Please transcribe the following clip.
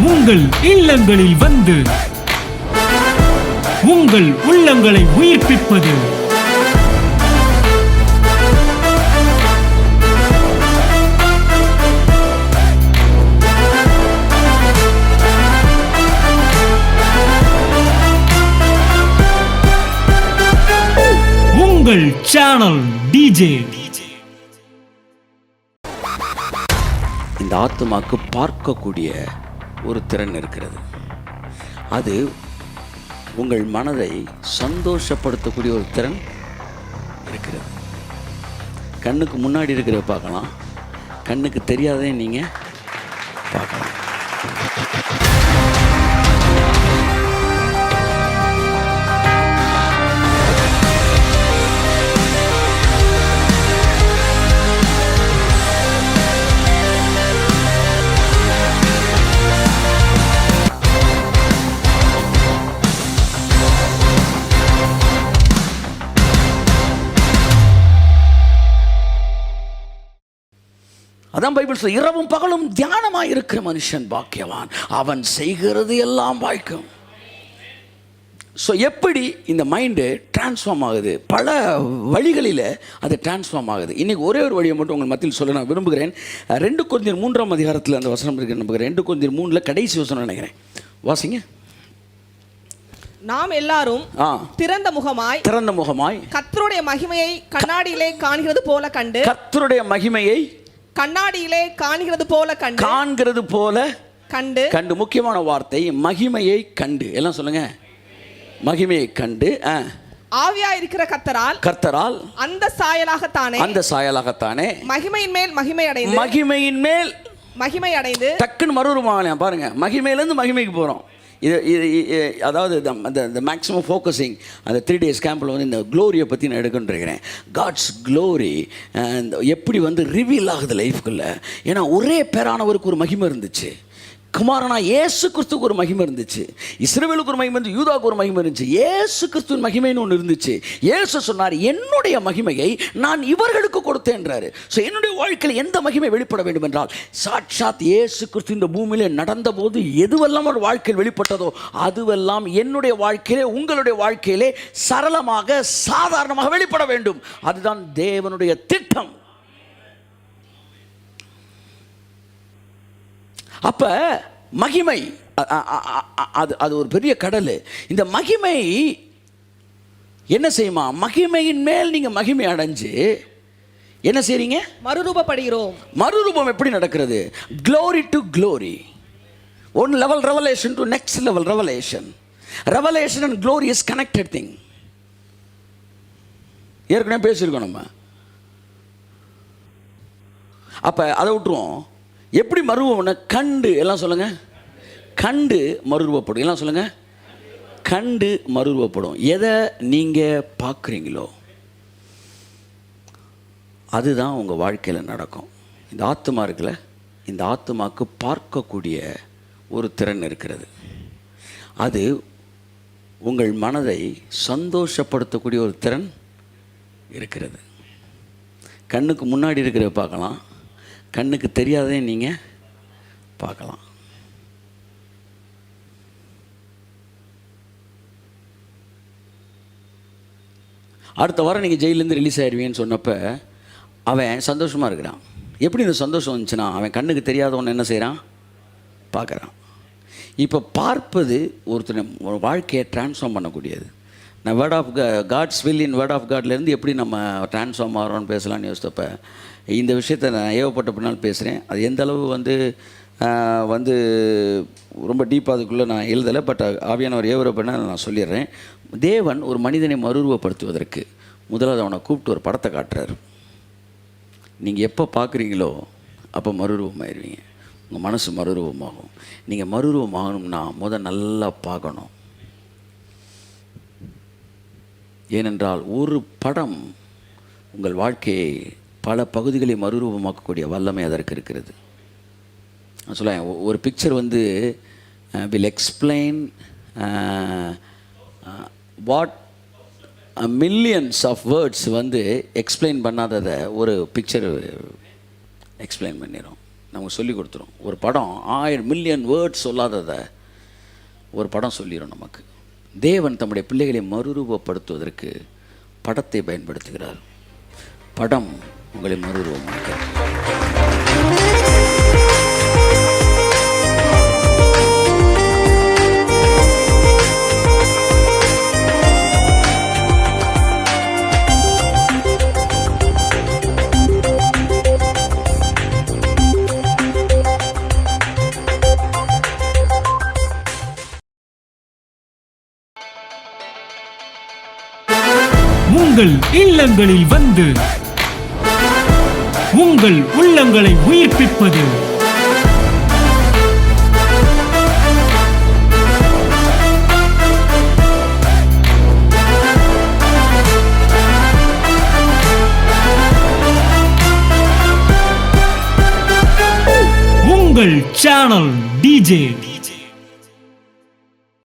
உங்கள் இல்லங்களில் வந்து உங்கள் உள்ளங்களை உயிர்ப்பிப்பது உங்கள் சேனல் டிஜே. இந்த ஆத்மாக்கு பார்க்கக்கூடிய ஒரு திறன் இருக்கிறது. அது உங்கள் மனதை சந்தோஷப்படுத்தக்கூடிய ஒரு திறன் இருக்கிறது. கண்ணுக்கு முன்னாடி இருக்கிற பார்க்கலாம், கண்ணுக்கு தெரியாதே நீங்கள் பார்க்கலாம். அதான் பைபிள் சொல்ல, இரவும் பகலும் தியானமாக இருக்கிற மனுஷன் பாக்கியவான், அவன் செய்கிறது எல்லாம் வாய்க்கும். ஸோ எப்படி இந்த மைண்டு டிரான்ஸ்ஃபார்ம் ஆகுது? பல வழிகளில் அது டிரான்ஸ்ஃபார்ம் ஆகுது. இன்றைக்கி ஒரே ஒரு வழியை மட்டும் உங்கள் மத்தியில் சொல்ல நான் விரும்புகிறேன். 2 கொரிந்தியர் 3ஆம் அதிகாரத்தில் அந்த வசனம் இருக்கு நம்புகிறேன். 2 கொரிந்தியர் 3 கடைசி வசனம் நினைக்கிறேன். வாசிங்க. நாம் எல்லாரும் திறந்த முகமாய் கர்த்தருடைய மகிமையை கண்ணாடியிலே காண்கிறது போல கண்டு, கர்த்தருடைய மகிமையை கண்ணாடியிலே காண்கிறது போல கண்டு. முக்கியமான வார்த்தை மகிமையை கண்டு. எல்லாம் சொல்லுங்க, மகிமையை கண்டு. ஆவியா இருக்கிற கர்த்தரால் அந்த சாயலாகத்தானே மகிமையின் மேல் மகிமை அடைந்து டக்குன்னு மறுரூபமாக பாருங்க. மகிமையிலேருந்து மகிமைக்கு போகிறோம். இது அதாவது இந்த மேக்ஸிமம் ஃபோக்கஸிங் அந்த 3 days கேம்பில் வந்து இந்த க்ளோரியை பற்றி நான் எடுக்கின்றேன். காட்ஸ் க்ளோரி எப்படி வந்து ரிவீல் ஆகுது லைஃப்குள்ளே. ஏன்னா ஒரே பேரானவருக்கு ஒரு மகிமை இருந்துச்சு, குமாரனா ஏசு கிறிஸ்துக்கு ஒரு மகிமை இருந்துச்சு, இஸ்ரவேலுக்கு ஒரு மகிமை இருந்துச்சு, யூதாவுக்கு ஒரு மகிமை இருந்துச்சு, ஏசு கிறிஸ்துவின் மகிமைன்னு ஒன்று இருந்துச்சு. ஏசு சொன்னார், என்னுடைய மகிமையை நான் இவர்களுக்கு கொடுத்தேன்றாரு. ஸோ என்னுடைய வாழ்க்கையில் எந்த மகிமை வெளிப்பட வேண்டும் என்றால், சாட்சாத் ஏசு கிறிஸ்து இந்த பூமியிலே நடந்த போது எதுவெல்லாம் ஒரு வாழ்க்கையில் வெளிப்பட்டதோ அதுவெல்லாம் என்னுடைய வாழ்க்கையிலே உங்களுடைய வாழ்க்கையிலே சரளமாக சாதாரணமாக வெளிப்பட வேண்டும். அதுதான் தேவனுடைய திட்டம். அப்போ மகிமை அது ஒரு பெரிய கடல். இந்த மகிமை என்ன செய்யுமா? மகிமையின் மேல் நீங்கள் மகிமை அடைஞ்சு என்ன செய்றீங்க? மறுரூபப்படுகிறோம். மறுரூபம் எப்படி நடக்கிறது? Glory to glory. One level revelation to next level revelation. Revelation and glory is connected thing. ஏற்கனவே பேசியிருக்கோம் நம்ம. அப்போ அதை விட்டுருவோம். எப்படி மறுரூபம்னா கண்டு. எல்லாம் சொல்லுங்க, கண்டு மறுரூபப்படும். எல்லாம் சொல்லுங்க, கண்டு மறுரூபப்படும். எதை நீங்கள் பார்க்குறீங்களோ அதுதான் உங்கள் வாழ்க்கையில் நடக்கும். இந்த ஆத்மா இருக்குல்ல, இந்த ஆத்மாவுக்கு பார்க்கக்கூடிய ஒரு திறன் இருக்கிறது. அது உங்கள் மனதை சந்தோஷப்படுத்தக்கூடிய ஒரு திறன் இருக்கிறது. கண்ணுக்கு முன்னாடி இருக்கிற பார்க்கலாம், கண்ணுக்கு தெரியாதே நீங்கள் பார்க்கலாம். அடுத்த வாரம் நீங்கள் ஜெயிலேருந்து ரிலீஸ் ஆயிடுவீங்கன்னு சொன்னப்போ அவன் சந்தோஷமாக இருக்கிறான். எப்படி இந்த சந்தோஷம் வந்துச்சுன்னா, அவன் கண்ணுக்கு தெரியாதவன் என்ன செய்கிறான்? பார்க்குறான். இப்போ பார்ப்பது ஒரு வாழ்க்கையை டிரான்ஸ்ஃபார்ம் பண்ணக்கூடியது. நான் word of God's will in word of காட்லேருந்து எப்படி நம்ம டிரான்ஸ்ஃபார்ம் ஆகிறோன்னு பேசலான்னு யோசித்தப்போ இந்த விஷயத்தை நான் ஏவப்பட்ட பின்னால் பேசுகிறேன். அது எந்த அளவு வந்து ரொம்ப டீப்பாக அதுக்குள்ளே நான் எழுதலை. பட் ஆவியானவர் ஏவரப்படினா நான் சொல்லிடுறேன். தேவன் ஒரு மனிதனை மறுரூபப்படுத்துவதற்கு முதலாவது அவனை கூப்பிட்டு ஒரு படத்தை காட்டுறாரு. நீங்கள் எப்போ பார்க்குறீங்களோ அப்போ மறுரூபமாயிருவீங்க. உங்கள் மனசு மறுரூபமாகும். நீங்கள் மறுரூபமாகணும்னா நல்லா பார்க்கணும். ஏனென்றால் ஒரு படம் உங்கள் வாழ்க்கையை பல பகுதிகளை மறுரூபமாக்கக்கூடிய வல்லமை அதற்கு இருக்கிறது. நான் சொல்ல, ஒரு பிக்சர் வந்து will explain what millions of words வந்து எக்ஸ்பிளைன் பண்ணாததை ஒரு பிக்சர் எக்ஸ்பிளைன் பண்ணிடும். நமக்கு சொல்லி கொடுத்துரும். ஒரு படம் 1000 மில்லியன் வேர்ட்ஸ் சொல்லாததை ஒரு படம் சொல்லிடும் நமக்கு. தேவன் தம்முடைய பிள்ளைகளை மறுரூபப்படுத்துவதற்கு படத்தை பயன்படுத்துகிறார். படம் உங்களை மறுரூபமாக்கிறது. உங்கள் இல்லங்களில் வந்து உங்கள் உள்ளங்களை உயிர்ப்பிப்பது உங்கள் சேனல் டிஜே.